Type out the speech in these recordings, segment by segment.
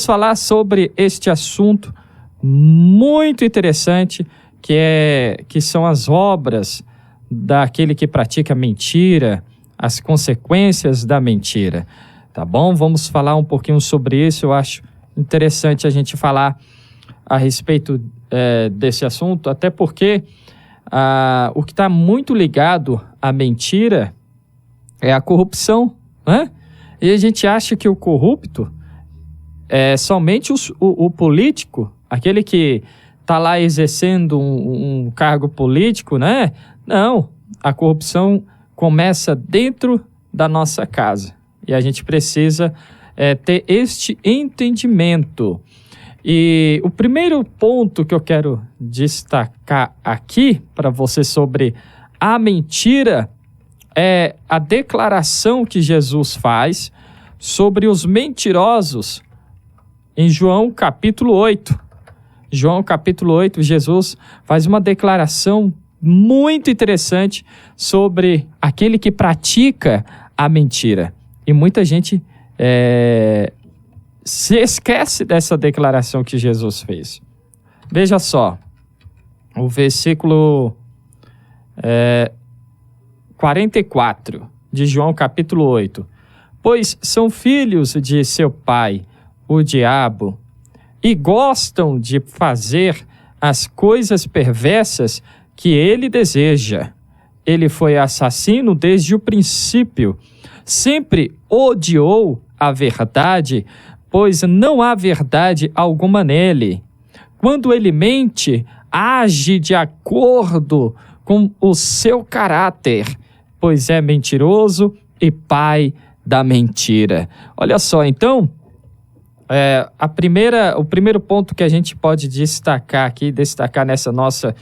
falar sobre este assunto muito interessante, que são as obras daquele que pratica mentira, as consequências da mentira, tá bom? Vamos falar um pouquinho sobre isso. Eu acho interessante a gente falar a respeito desse assunto, até porque o que está muito ligado à mentira é a corrupção, né? E a gente acha que o corrupto é somente o político, aquele que está lá exercendo um cargo político, né? Não, a corrupção começa dentro da nossa casa. E a gente precisa ter este entendimento. E o primeiro ponto que eu quero destacar aqui para você sobre a mentira é a declaração que Jesus faz sobre os mentirosos em João capítulo 8. João capítulo 8, Jesus faz uma declaração muito interessante sobre aquele que pratica a mentira. E muita gente se esquece dessa declaração que Jesus fez. Veja só, o versículo 44 de João capítulo 8. Pois são filhos de seu pai, o diabo, e gostam de fazer as coisas perversas que ele deseja. Ele foi assassino desde o princípio. Sempre odiou a verdade, pois não há verdade alguma nele. Quando ele mente, age de acordo com o seu caráter, pois é mentiroso e pai da mentira. Olha só, então, o primeiro ponto que a gente pode destacar nessa nossa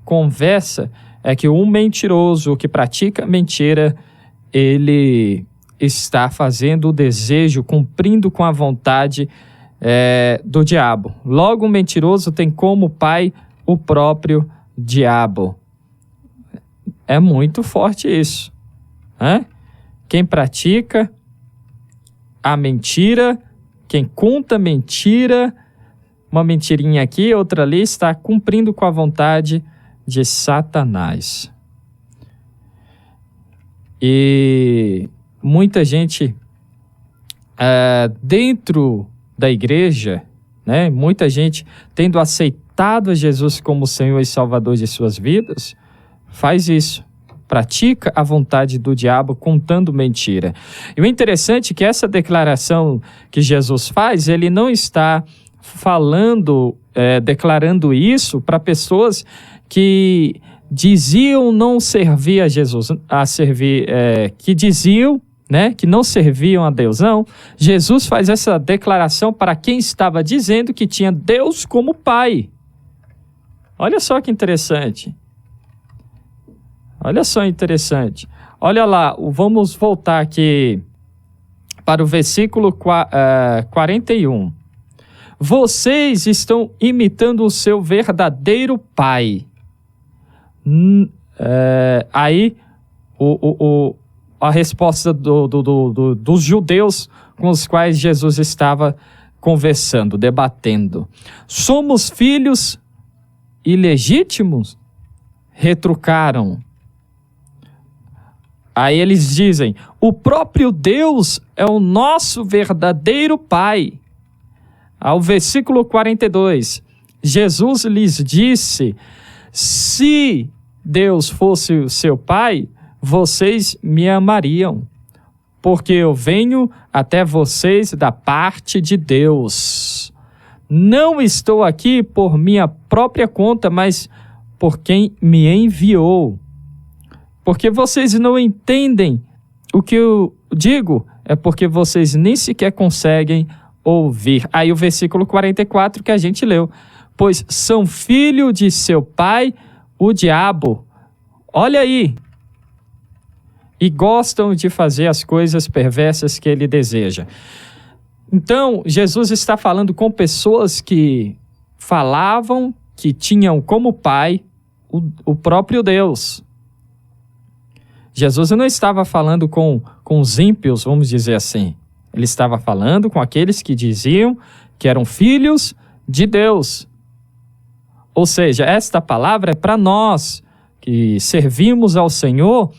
conversa, é que um mentiroso, o que pratica mentira, ele está fazendo o desejo, cumprindo com a vontade do diabo. Logo, o mentiroso tem como pai o próprio diabo. É muito forte isso, né? Quem pratica a mentira, quem conta mentira, uma mentirinha aqui, outra ali, está cumprindo com a vontade de Satanás. E muita gente dentro da igreja, né, muita gente tendo aceitado a Jesus como Senhor e Salvador de suas vidas, faz isso, pratica a vontade do diabo contando mentira. E o interessante é que essa declaração que Jesus faz, ele não está declarando isso para pessoas que diziam não servir a Jesus, que diziam, né, que não serviam a Deus. Não, Jesus faz essa declaração para quem estava dizendo que tinha Deus como Pai. Olha só que interessante. Olha só interessante. Olha lá, vamos voltar aqui para o versículo 41. Vocês estão imitando o seu verdadeiro pai. Aí, a resposta dos judeus com os quais Jesus estava conversando, debatendo. Somos filhos ilegítimos? Retrucaram. Aí eles dizem, o próprio Deus é o nosso verdadeiro pai. Ao versículo 42, Jesus lhes disse, se Deus fosse o seu pai, vocês me amariam, porque eu venho até vocês da parte de Deus. Não estou aqui por minha própria conta, mas por quem me enviou. Porque vocês não entendem o que eu digo, é porque vocês nem sequer conseguem ouvir. Aí o versículo 44 que a gente leu. Pois são filho de seu pai, o diabo. Olha aí. E gostam de fazer as coisas perversas que ele deseja. Então, Jesus está falando com pessoas que falavam que tinham como pai o próprio Deus. Jesus não estava falando com os ímpios, vamos dizer assim. Ele estava falando com aqueles que diziam que eram filhos de Deus. Ou seja, esta palavra é para nós que servimos ao Senhor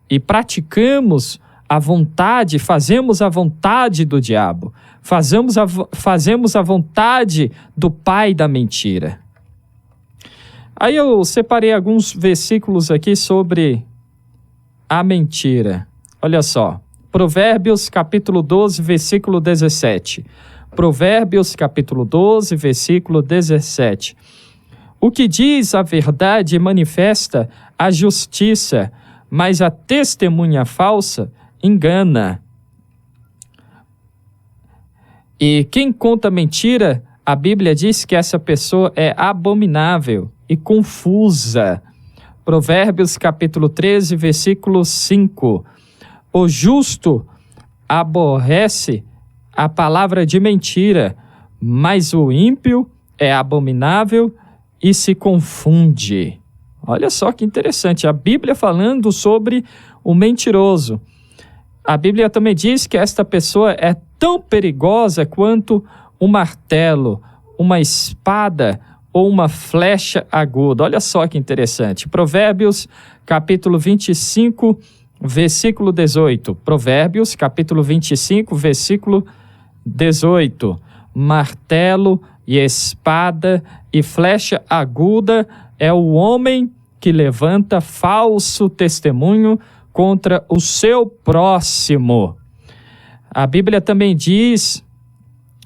e praticamos a vontade, fazemos a vontade do diabo, fazemos a vontade do pai da mentira. Aí eu separei alguns versículos aqui sobre a mentira. Olha só, Provérbios capítulo 12, versículo 17. Provérbios capítulo 12, versículo 17. O que diz a verdade manifesta a justiça, mas a testemunha falsa engana. E quem conta mentira, a Bíblia diz que essa pessoa é abominável e confusa. Provérbios capítulo 13, versículo 5. O justo aborrece a palavra de mentira, mas o ímpio é abominável e se confunde. Olha só que interessante, a Bíblia falando sobre o mentiroso. A Bíblia também diz que esta pessoa é tão perigosa quanto um martelo, uma espada ou uma flecha aguda. Olha só que interessante. Provérbios, capítulo 25, versículo 18. Provérbios, capítulo 25, versículo 18. Martelo e espada e flecha aguda é o homem que levanta falso testemunho contra o seu próximo. A Bíblia também diz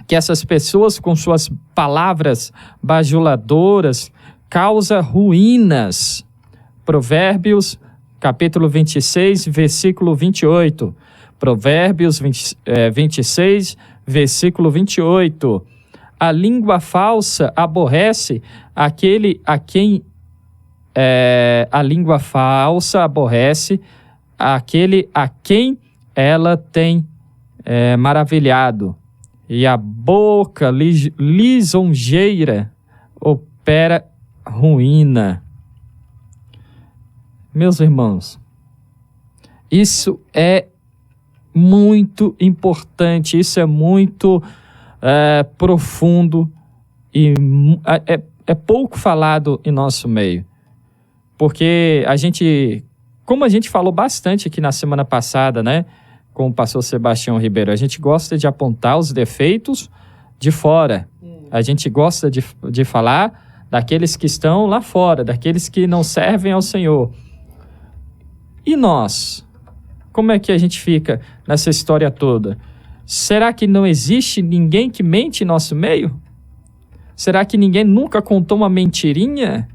que essas pessoas, com suas palavras bajuladoras, causam ruínas. Provérbios, capítulo 26, versículo 28. Provérbios 26, versículo 28. A língua falsa aborrece aquele a quem... a língua falsa aborrece aquele a quem ela tem maravilhado. E a boca lisonjeira opera ruína. Meus irmãos, isso é muito importante, isso é muito profundo e é pouco falado em nosso meio. Porque como a gente falou bastante aqui na semana passada, né, com o pastor Sebastião Ribeiro, a gente gosta de apontar os defeitos de fora. A gente gosta de falar daqueles que estão lá fora, daqueles que não servem ao Senhor. E nós? Como é que a gente fica nessa história toda? Será que não existe ninguém que mente em nosso meio? Será que ninguém nunca contou uma mentirinha?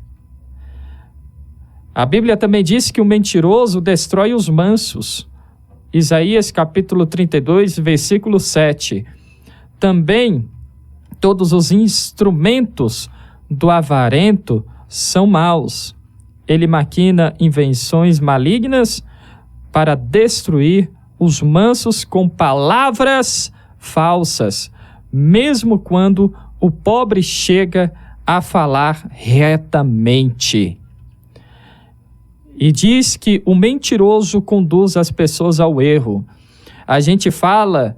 A Bíblia também diz que o mentiroso destrói os mansos. Isaías capítulo 32, versículo 7. Também todos os instrumentos do avarento são maus. Ele maquina invenções malignas para destruir os mansos com palavras falsas, mesmo quando o pobre chega a falar retamente. E diz que o mentiroso conduz as pessoas ao erro. A gente fala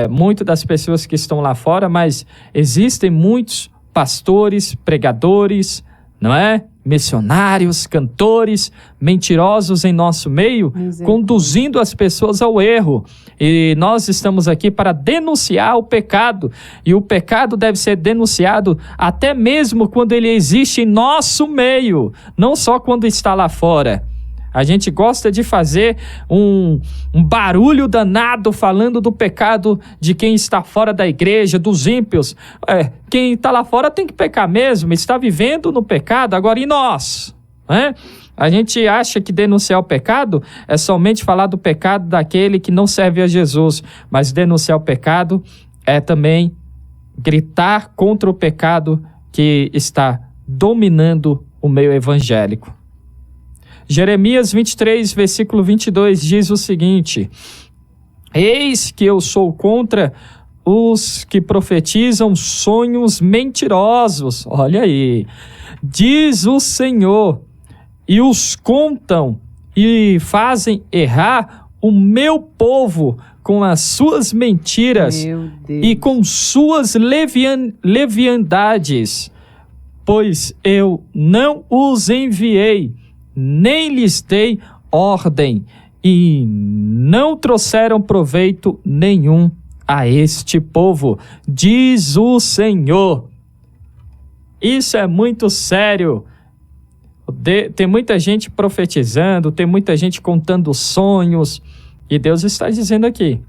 muito das pessoas que estão lá fora, mas existem muitos pastores, pregadores, não é? Missionários, cantores, mentirosos em nosso meio, conduzindo as pessoas ao erro. E nós estamos aqui para denunciar o pecado. E o pecado deve ser denunciado até mesmo quando ele existe em nosso meio, não só quando está lá fora. A gente gosta de fazer um barulho danado falando do pecado de quem está fora da igreja, dos ímpios. Quem está lá fora tem que pecar mesmo, está vivendo no pecado. Agora, e nós? A gente acha que denunciar o pecado é somente falar do pecado daquele que não serve a Jesus. Mas denunciar o pecado é também gritar contra o pecado que está dominando o meio evangélico. Jeremias 23, versículo 22 diz o seguinte: eis que eu sou contra os que profetizam sonhos mentirosos, olha aí, diz o Senhor, e os contam e fazem errar o meu povo com as suas mentiras e com suas leviandades, pois eu não os enviei, nem lhes dei ordem, e não trouxeram proveito nenhum a este povo, diz o Senhor. Isso é muito sério. Tem muita gente profetizando, tem muita gente contando sonhos, e Deus está dizendo aqui: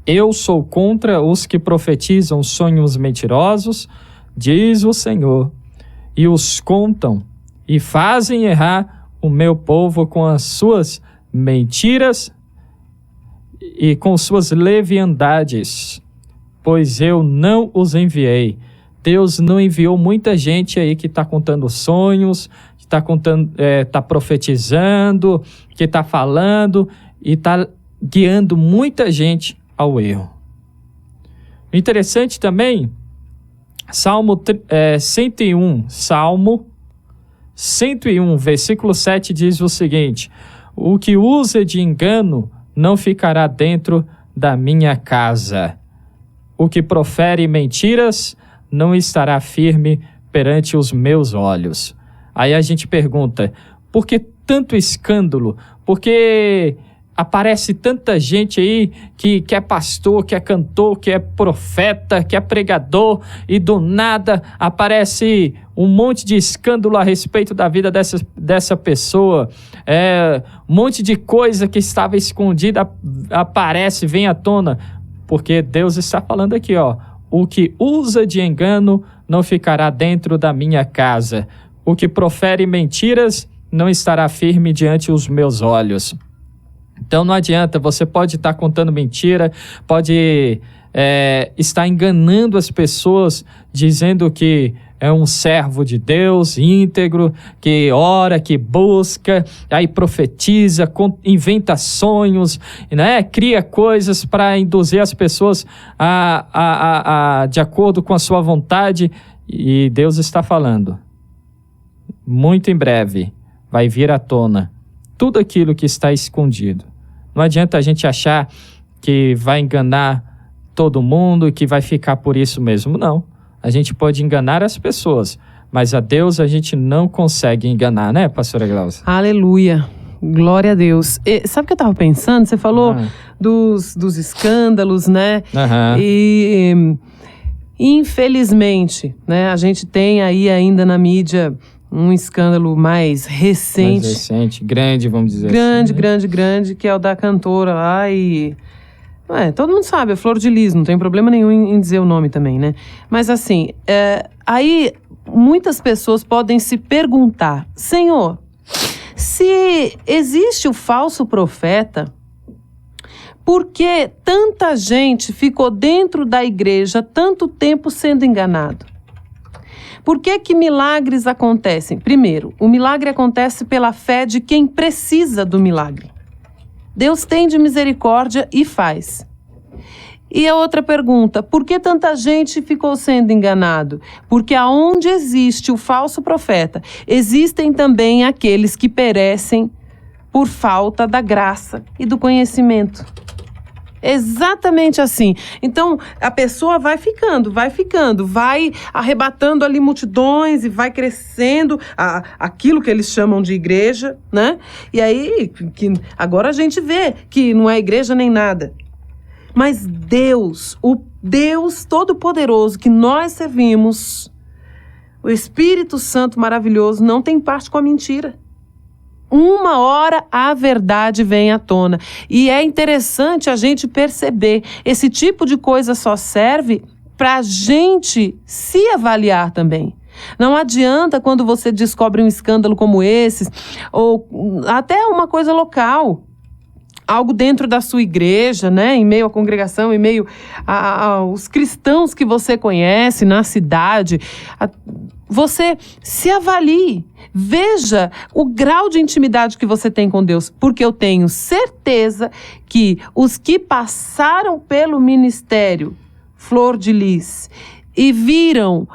eu sou contra os que profetizam sonhos mentirosos, diz o Senhor, e os contam e fazem errar o meu povo com as suas mentiras e com suas leviandades, pois eu não os enviei. Deus não enviou muita gente aí que está contando sonhos, que está profetizando, que está falando e está guiando muita gente ao erro. O interessante também, Salmo 101, versículo 7 diz o seguinte: o que usa de engano não ficará dentro da minha casa. O que profere mentiras não estará firme perante os meus olhos. Aí a gente pergunta, por que tanto escândalo? Por que aparece tanta gente aí que é pastor, que é cantor, que é profeta, que é pregador, e do nada aparece um monte de escândalo a respeito da vida dessa pessoa? Um monte de coisa que estava escondida aparece, vem à tona, porque Deus está falando aqui, o que usa de engano não ficará dentro da minha casa. O que profere mentiras não estará firme diante os meus olhos. Então não adianta, você pode estar contando mentira, pode estar enganando as pessoas, dizendo que é um servo de Deus, íntegro, que ora, que busca, aí profetiza, inventa sonhos, né? Cria coisas para induzir as pessoas de acordo com a sua vontade. E Deus está falando, muito em breve vai vir à tona tudo aquilo que está escondido. Não adianta a gente achar que vai enganar todo mundo e que vai ficar por isso mesmo. Não. A gente pode enganar as pessoas, mas a Deus a gente não consegue enganar, né, pastora Glaucia? Aleluia. Glória a Deus. Sabe o que eu estava pensando? Você falou dos escândalos, né? E infelizmente, né, a gente tem aí ainda na mídia um escândalo mais recente. Grande, vamos dizer assim. Grande, que é o da cantora lá e... todo mundo sabe, é Flor de Lis, não tem problema nenhum em dizer o nome também, né? Mas assim, aí muitas pessoas podem se perguntar: Senhor, se existe o falso profeta, por que tanta gente ficou dentro da igreja tanto tempo sendo enganado? Por que milagres acontecem? Primeiro, o milagre acontece pela fé de quem precisa do milagre. Deus tem de misericórdia e faz. E a outra pergunta, por que tanta gente ficou sendo enganado? Porque aonde existe o falso profeta, existem também aqueles que perecem por falta da graça e do conhecimento. Exatamente assim. Então, a pessoa vai ficando, vai arrebatando ali multidões e vai crescendo aquilo que eles chamam de igreja, né? E aí, agora a gente vê que não é igreja nem nada. Mas Deus, o Deus Todo-Poderoso que nós servimos, o Espírito Santo maravilhoso, não tem parte com a mentira. Uma hora a verdade vem à tona. E é interessante a gente perceber, esse tipo de coisa só serve para a gente se avaliar também. Não adianta quando você descobre um escândalo como esse, ou até uma coisa local, algo dentro da sua igreja, né? Em meio à congregação, em meio aos cristãos que você conhece na cidade. Você se avalie, veja o grau de intimidade que você tem com Deus, porque eu tenho certeza que os que passaram pelo ministério Flor de Lis e viram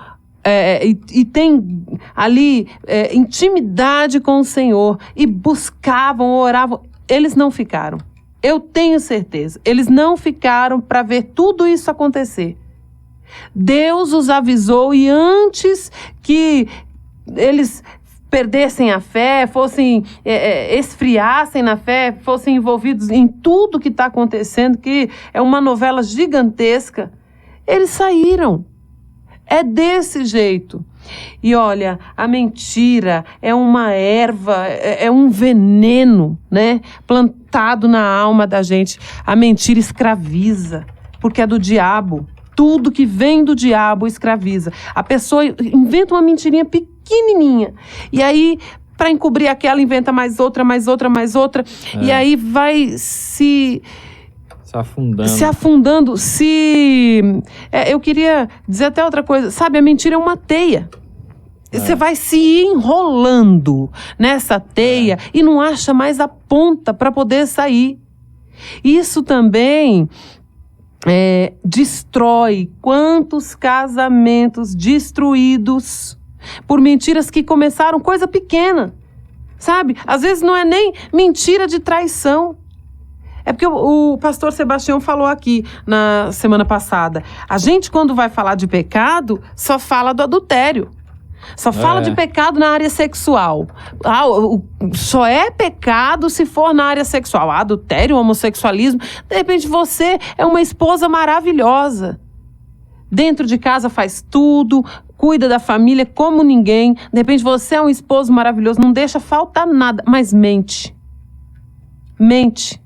e tem ali intimidade com o Senhor e buscavam, oravam, Eles não ficaram. Eu tenho certeza. Eles não ficaram para ver tudo isso acontecer. Deus os avisou e antes que eles perdessem a fé, fossem esfriassem na fé, fossem envolvidos em tudo que está acontecendo, que é uma novela gigantesca, eles saíram. É desse jeito. E olha, a mentira é uma erva, é um veneno, né? Plantado na alma da gente. A mentira escraviza, porque é do diabo. Tudo que vem do diabo escraviza. A pessoa inventa uma mentirinha pequenininha. E aí, para encobrir aquela, inventa mais outra. E aí vai se afundando. Eu queria dizer até outra coisa. Sabe, a mentira é uma teia. Você vai se enrolando nessa teia e não acha mais a ponta para poder sair. Isso também destrói. Quantos casamentos destruídos por mentiras que começaram coisa pequena, sabe? Às vezes não é nem mentira de traição. É porque o pastor Sebastião falou aqui na semana passada. A gente, quando vai falar de pecado, só fala do adultério. Só fala de pecado na área sexual. Só é pecado se for na área sexual. Adultério, homossexualismo. De repente você é uma esposa maravilhosa. Dentro de casa faz tudo, cuida da família como ninguém. De repente você é um esposo maravilhoso, não deixa faltar nada, mas mente. Mente.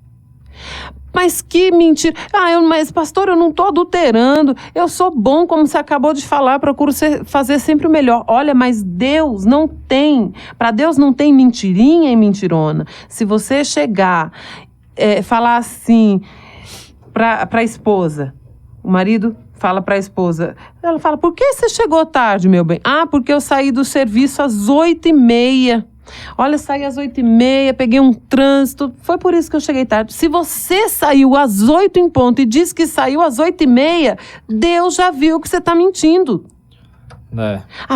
Mas que mentira. Mas pastor, eu não estou adulterando. Eu sou bom, como você acabou de falar. Procuro fazer sempre o melhor. Olha, mas Deus não tem. Para Deus não tem mentirinha e mentirona. Se você chegar, falar assim para a esposa, o marido fala para a esposa, ela fala, por que você chegou tarde, meu bem? Porque eu saí do serviço às 8h30. Olha, saí às 8h30, peguei um trânsito, foi por isso que eu cheguei tarde. Se você saiu às 8 em ponto e diz que saiu às 8h30, Deus já viu que você está mentindo.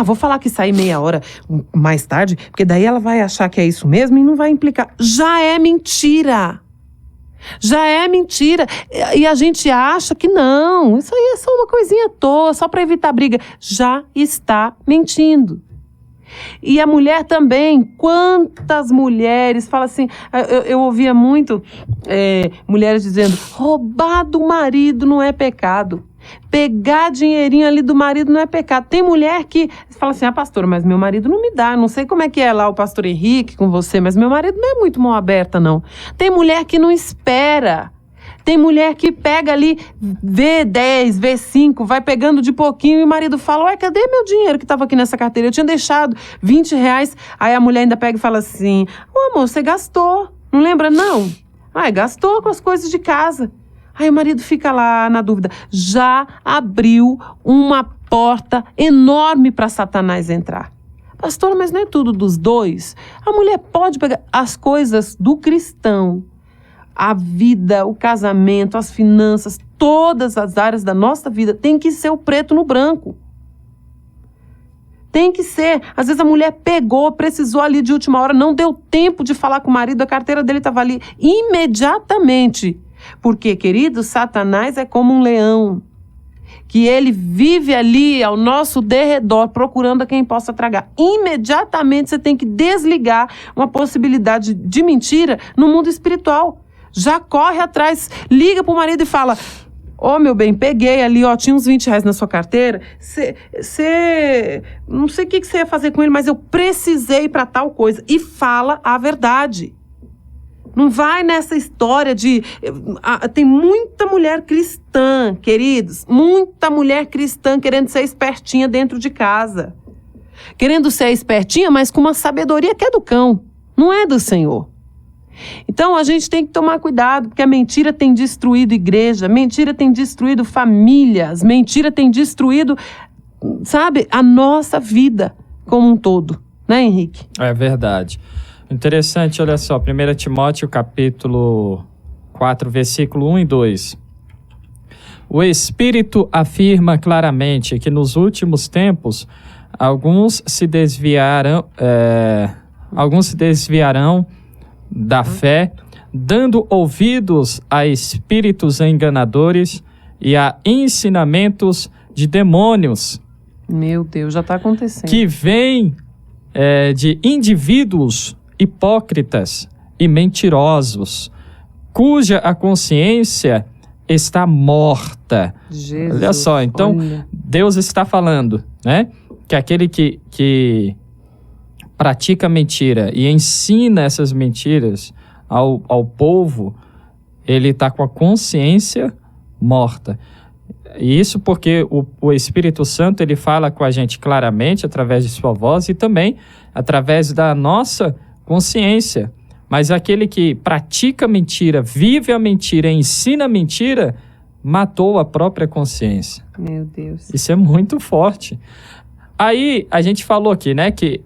Vou falar que saí meia hora mais tarde, porque daí ela vai achar que é isso mesmo e não vai implicar. Já é mentira. Já é mentira. E a gente acha que não, isso aí é só uma coisinha à toa, só para evitar briga. Já está mentindo. E a mulher também, quantas mulheres falam assim, eu ouvia muito mulheres dizendo, roubar do marido não é pecado, pegar dinheirinho ali do marido não é pecado. Tem mulher que fala assim, pastora, mas meu marido não me dá, não sei como é que é lá o pastor Henrique com você, mas meu marido não é muito mão aberta não. Tem mulher que não espera. Tem mulher que pega ali, vê 10, vê 5, vai pegando de pouquinho e o marido fala, ué, cadê meu dinheiro que estava aqui nessa carteira? Eu tinha deixado R$20. Aí a mulher ainda pega e fala assim, amor, você gastou, não lembra não? Gastou com as coisas de casa. Aí o marido fica lá na dúvida. Já abriu uma porta enorme para Satanás entrar. Pastor, mas não é tudo dos dois? A mulher pode pegar as coisas do cristão. A vida, o casamento, as finanças, todas as áreas da nossa vida tem que ser o preto no branco. Tem que ser. Às vezes a mulher pegou, precisou ali de última hora, não deu tempo de falar com o marido, a carteira dele estava ali imediatamente. Porque, querido, Satanás é como um leão, que ele vive ali ao nosso derredor, procurando a quem possa tragar. Imediatamente você tem que desligar uma possibilidade de mentira no mundo espiritual. Já corre atrás, liga pro marido e fala, meu bem, peguei ali, tinha uns R$20 na sua carteira, você não sei o que você ia fazer com ele, mas eu precisei para tal coisa. E fala a verdade. Não vai nessa história de... tem muita mulher cristã, queridos, muita mulher cristã querendo ser espertinha dentro de casa. Querendo ser espertinha, mas com uma sabedoria que é do cão, não é do Senhor. Então a gente tem que tomar cuidado, porque a mentira tem destruído igreja, mentira tem destruído famílias, mentira tem destruído, sabe, a nossa vida como um todo, né, Henrique? É verdade. Interessante, olha só, 1 Timóteo capítulo 4, versículo 1 e 2. O Espírito afirma claramente que nos últimos tempos alguns se desviarão da fé, dando ouvidos a espíritos enganadores e a ensinamentos de demônios. Meu Deus, já está acontecendo. Que vêm de indivíduos hipócritas e mentirosos, cuja a consciência está morta. Jesus, olha só, então Deus está falando, né? Que aquele que pratica mentira e ensina essas mentiras ao povo, ele está com a consciência morta. E isso porque o Espírito Santo, ele fala com a gente claramente através de sua voz e também através da nossa consciência. Mas aquele que pratica mentira, vive a mentira, ensina a mentira, matou a própria consciência. Meu Deus. Isso é muito forte. Aí a gente falou aqui, né, que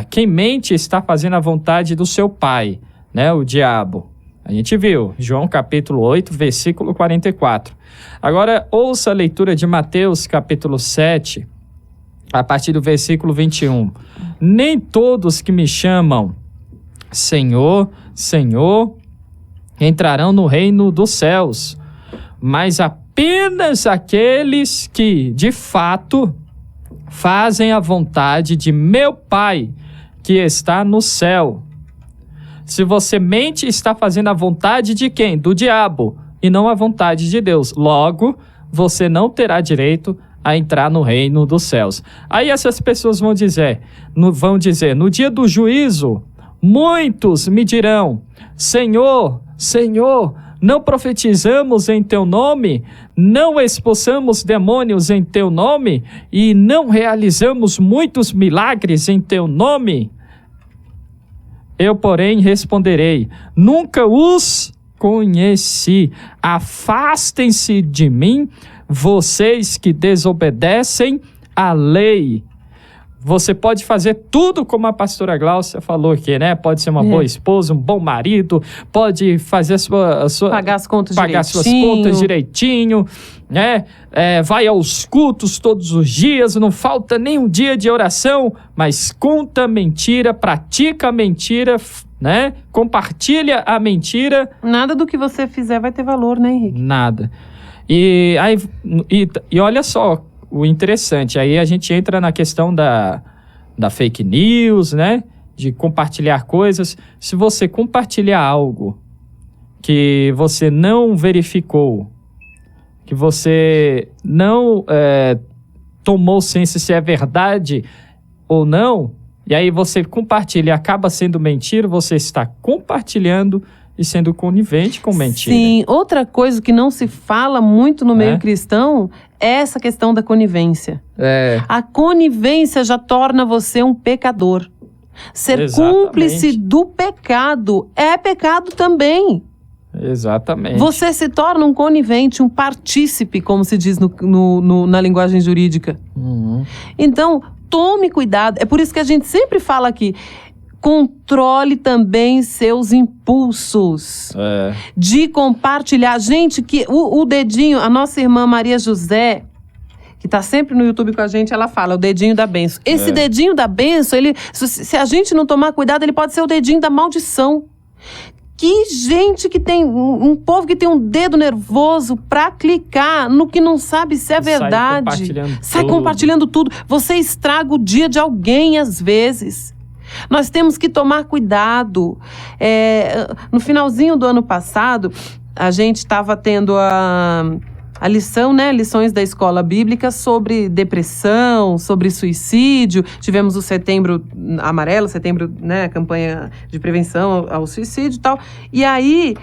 quem mente está fazendo a vontade do seu pai, né, o diabo. A gente viu, João capítulo 8, versículo 44. Agora, ouça a leitura de Mateus capítulo 7, a partir do versículo 21. Nem todos que me chamam Senhor, Senhor, entrarão no reino dos céus, mas apenas aqueles que, de fato, fazem a vontade de meu Pai, que está no céu. Se você mente, está fazendo a vontade de quem? Do diabo, e não a vontade de Deus. Logo, você não terá direito a entrar no reino dos céus. Aí essas pessoas vão dizer, no dia do juízo, muitos me dirão, Senhor, Senhor, não profetizamos em teu nome, não expulsamos demônios em teu nome e não realizamos muitos milagres em teu nome? Eu, porém, responderei, nunca os conheci. Afastem-se de mim, vocês que desobedecem à lei. Você pode fazer tudo como a pastora Gláucia falou aqui, né? Pode ser uma boa esposa, um bom marido, pode fazer pagar as contas suas contas direitinho, né? Vai aos cultos todos os dias, não falta nem um dia de oração, mas conta mentira, pratica a mentira, né? Compartilha a mentira. Nada do que você fizer vai ter valor, né, Henrique? Nada. E olha só, o interessante, aí a gente entra na questão da fake news, né? De compartilhar coisas. Se você compartilhar algo que você não verificou, que você não tomou ciência se é verdade ou não, e aí você compartilha e acaba sendo mentira, você está compartilhando e sendo conivente com mentira. Sim, outra coisa que não se fala muito no meio cristão é essa questão da conivência. A conivência já torna você um pecador. Ser cúmplice do pecado é pecado também. Exatamente. Você se torna um conivente, um partícipe, como se diz na linguagem jurídica. Então, tome cuidado. É por isso que a gente sempre fala aqui, controle também seus impulsos de compartilhar. Gente, que o dedinho, a nossa irmã Maria José, que está sempre no YouTube com a gente, ela fala, o dedinho da bênção. Esse dedinho da bênção, se a gente não tomar cuidado, ele pode ser o dedinho da maldição. Que gente que tem, um povo que tem um dedo nervoso para clicar no que não sabe se é verdade. Sai compartilhando tudo. Você estraga o dia de alguém às vezes. Nós temos que tomar cuidado. No finalzinho do ano passado, a gente estava tendo a lição, né? Lições da escola bíblica sobre depressão, sobre suicídio. Tivemos o Setembro Amarelo, né? A campanha de prevenção ao suicídio e tal. E aí,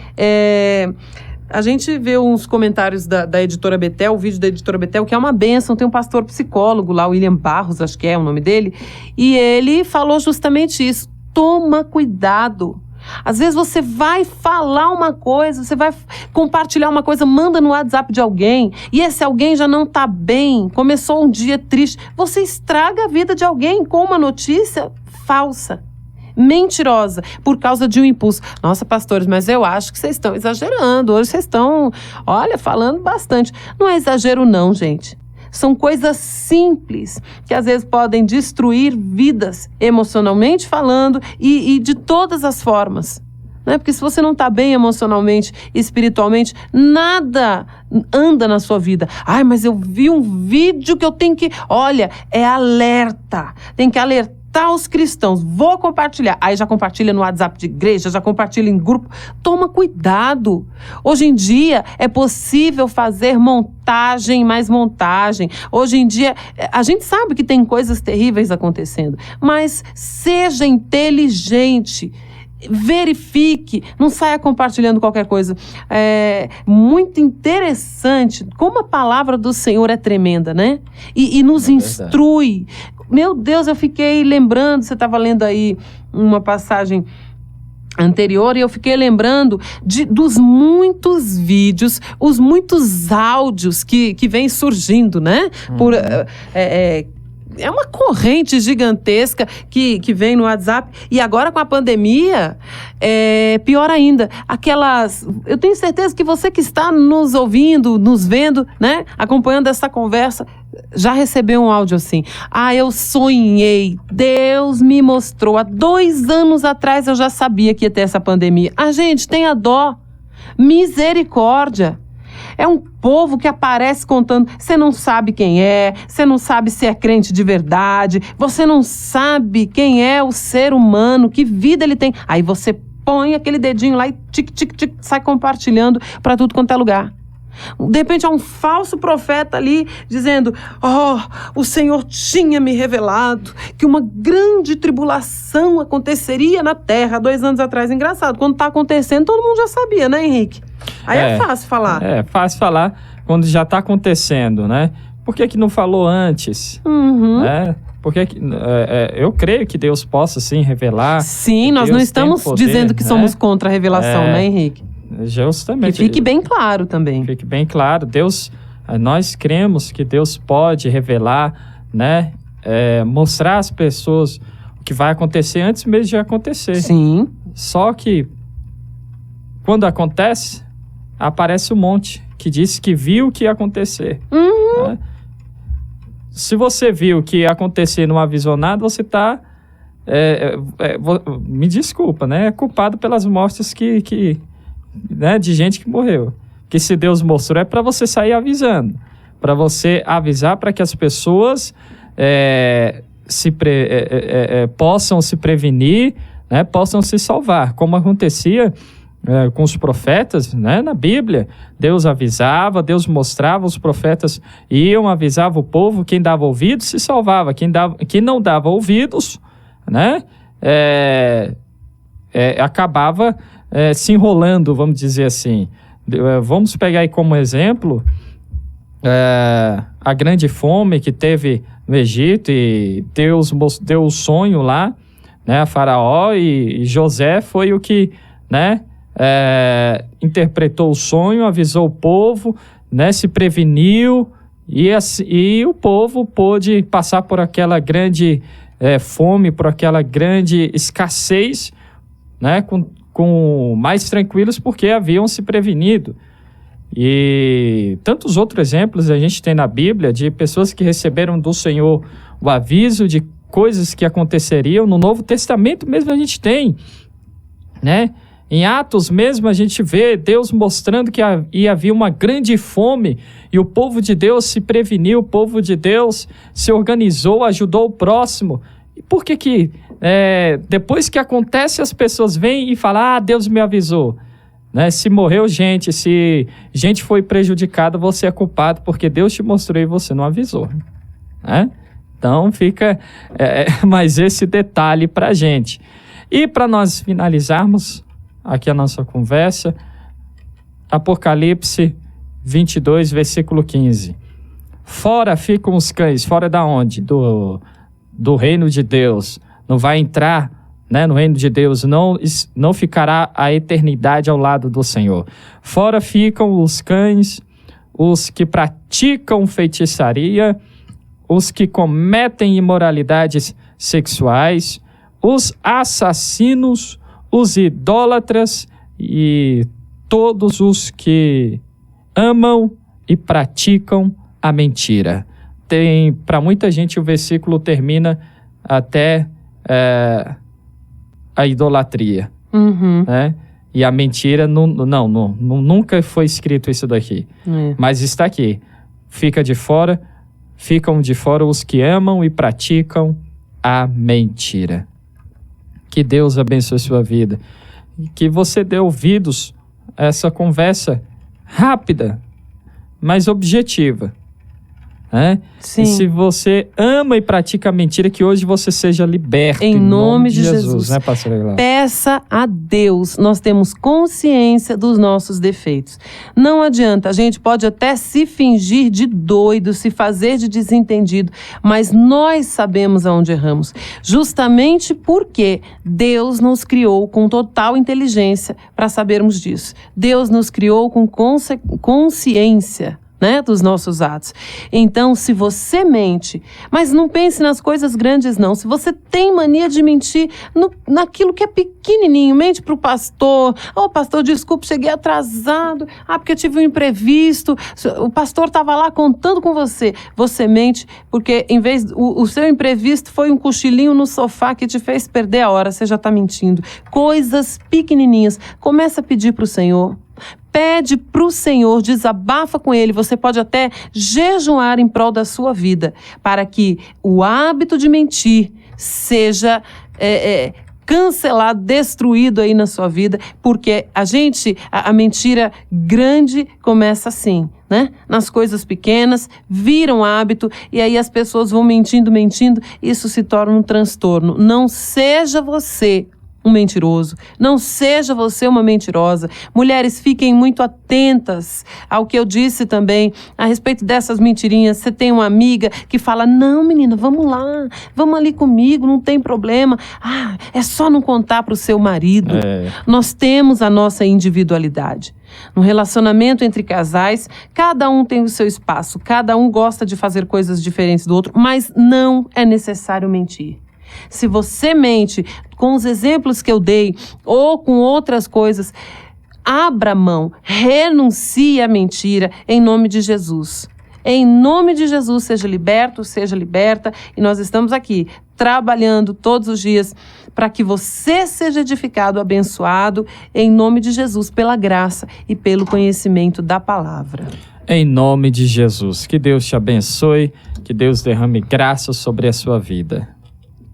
a gente vê uns comentários da Editora Betel, o vídeo da Editora Betel, que é uma bênção. Tem um pastor psicólogo lá, William Barros, acho que é o nome dele, e ele falou justamente isso. Toma cuidado. Às vezes você vai falar uma coisa, você vai compartilhar uma coisa, manda no WhatsApp de alguém, e esse alguém já não tá bem, começou um dia triste. Você estraga a vida de alguém com uma notícia falsa, mentirosa, por causa de um impulso. Nossa, pastores, mas eu acho que vocês estão exagerando. Hoje vocês estão, falando bastante. Não é exagero não, gente. São coisas simples, que às vezes podem destruir vidas, emocionalmente falando, e de todas as formas. né? Porque se você não está bem emocionalmente, espiritualmente, nada anda na sua vida. Ai, mas eu vi um vídeo que eu tenho que... Olha, é alerta. Tem que alertar os cristãos. Vou compartilhar. Aí já compartilha no WhatsApp de igreja, já compartilha em grupo. Toma cuidado. Hoje em dia é possível fazer montagem, mais montagem. Hoje em dia, a gente sabe que tem coisas terríveis acontecendo, mas seja inteligente. Verifique, não saia compartilhando qualquer coisa. É muito interessante como a palavra do Senhor é tremenda, né? E nos instrui. Meu Deus, eu fiquei lembrando, você estava lendo aí uma passagem anterior e eu fiquei lembrando dos muitos vídeos, os muitos áudios que vêm surgindo, né? É uma corrente gigantesca que vem no WhatsApp. E agora com a pandemia, pior ainda. Eu tenho certeza que você que está nos ouvindo, nos vendo, né? Acompanhando essa conversa, já recebeu um áudio assim. Ah, eu sonhei. Deus me mostrou. Há 2 anos atrás eu já sabia que ia ter essa pandemia. Ah, gente, tenha dó. Misericórdia. É um povo que aparece contando, você não sabe quem é, você não sabe se é crente de verdade, você não sabe quem é o ser humano, que vida ele tem. Aí você põe aquele dedinho lá e tic, sai compartilhando para tudo quanto é lugar. De repente há um falso profeta ali dizendo: o Senhor tinha me revelado que uma grande tribulação aconteceria na terra 2 anos atrás. Engraçado, quando está acontecendo todo mundo já sabia, né, Henrique? Aí é fácil falar. É fácil falar quando já está acontecendo, né? Por que não falou antes? Uhum. Né? Porque eu creio que Deus possa sim revelar. Sim, nós não estamos dizendo que somos contra a revelação, né, Henrique? Justamente. Que fique bem claro também. Fique bem claro. Deus, nós cremos que Deus pode revelar, né? Mostrar às pessoas o que vai acontecer antes mesmo de acontecer. Sim. Só que quando acontece, aparece um monte que disse que viu o que ia acontecer. Uhum. Né? Se você viu o que ia acontecer e não avisou nada, você está... me desculpa, né? É culpado pelas mortes né, de gente que morreu. Que se Deus mostrou é para você sair avisando. Para você avisar para que as pessoas possam se prevenir, né, possam se salvar. Como acontecia com os profetas, né, na Bíblia. Deus avisava, Deus mostrava, os profetas iam, avisava o povo, quem dava ouvidos se salvava, quem não dava ouvidos, né, acabava se enrolando, vamos dizer assim. Vamos pegar aí como exemplo a grande fome que teve no Egito, e Deus deu o sonho lá, né, a Faraó, e José foi o que, né, interpretou o sonho, avisou o povo, né, se preveniu, e o povo pôde passar por aquela grande fome, por aquela grande escassez, né, com mais tranquilos, porque haviam se prevenido. E tantos outros exemplos a gente tem na Bíblia de pessoas que receberam do Senhor o aviso de coisas que aconteceriam. No Novo Testamento mesmo a gente tem, né? Em Atos mesmo a gente vê Deus mostrando que havia uma grande fome e o povo de Deus se preveniu, o povo de Deus se organizou, ajudou o próximo. E por que depois que acontece as pessoas vêm e falam: Deus me avisou? Né? Se morreu gente, se gente foi prejudicada, você é culpado porque Deus te mostrou e você não avisou. Né? Então fica mais esse detalhe para a gente. E para nós finalizarmos aqui a nossa conversa, Apocalipse 22, versículo 15. Fora ficam os cães. Fora da onde? Do reino de Deus. Não vai entrar, né, no reino de Deus. Não ficará a eternidade ao lado do Senhor. Fora ficam os cães, os que praticam feitiçaria, os que cometem imoralidades sexuais, os assassinos, os idólatras e todos os que amam e praticam a mentira. Para muita gente o versículo termina até a idolatria. Uhum. Né? E a mentira, nunca foi escrito isso daqui. Mas está aqui. Ficam de fora os que amam e praticam a mentira. Que Deus abençoe sua vida. Que você dê ouvidos a essa conversa rápida, mas objetiva. Sim. E se você ama e pratica a mentira, que hoje você seja liberto. Em nome de Jesus. Né, pastor Aguilar? Peça a Deus. Nós temos consciência dos nossos defeitos. Não adianta, a gente pode até se fingir de doido, se fazer de desentendido, mas nós sabemos aonde erramos. Justamente porque Deus nos criou com total inteligência para sabermos disso. Deus nos criou com consciência, né, dos nossos atos. Então, se você mente, mas não pense nas coisas grandes não, se você tem mania de mentir naquilo que é pequenininho, mente para o pastor, pastor, desculpe, cheguei atrasado, porque tive um imprevisto, o pastor estava lá contando com você, você mente porque em vez, o seu imprevisto foi um cochilinho no sofá que te fez perder a hora, você já está mentindo. Coisas pequenininhas, começa a pedir para o Senhor. Pede para o Senhor, desabafa com Ele. Você pode até jejuar em prol da sua vida, para que o hábito de mentir seja cancelado, destruído aí na sua vida, porque a mentira grande começa assim, né? Nas coisas pequenas, vira um hábito, e aí as pessoas vão mentindo, isso se torna um transtorno. Não seja você um mentiroso, não seja você uma mentirosa. Mulheres, fiquem muito atentas ao que eu disse também a respeito dessas mentirinhas. Você tem uma amiga que fala, não menina, vamos lá, vamos ali comigo, não tem problema, é só não contar para o seu marido. Nós temos a nossa individualidade. No relacionamento entre casais, cada um tem o seu espaço, cada um gosta de fazer coisas diferentes do outro, mas não é necessário mentir. Se você mente com os exemplos que eu dei ou com outras coisas, abra mão, renuncie à mentira em nome de Jesus. Em nome de Jesus, seja liberto, seja liberta. E nós estamos aqui trabalhando todos os dias para que você seja edificado, abençoado, em nome de Jesus, pela graça e pelo conhecimento da palavra. Em nome de Jesus, que Deus te abençoe, que Deus derrame graça sobre a sua vida.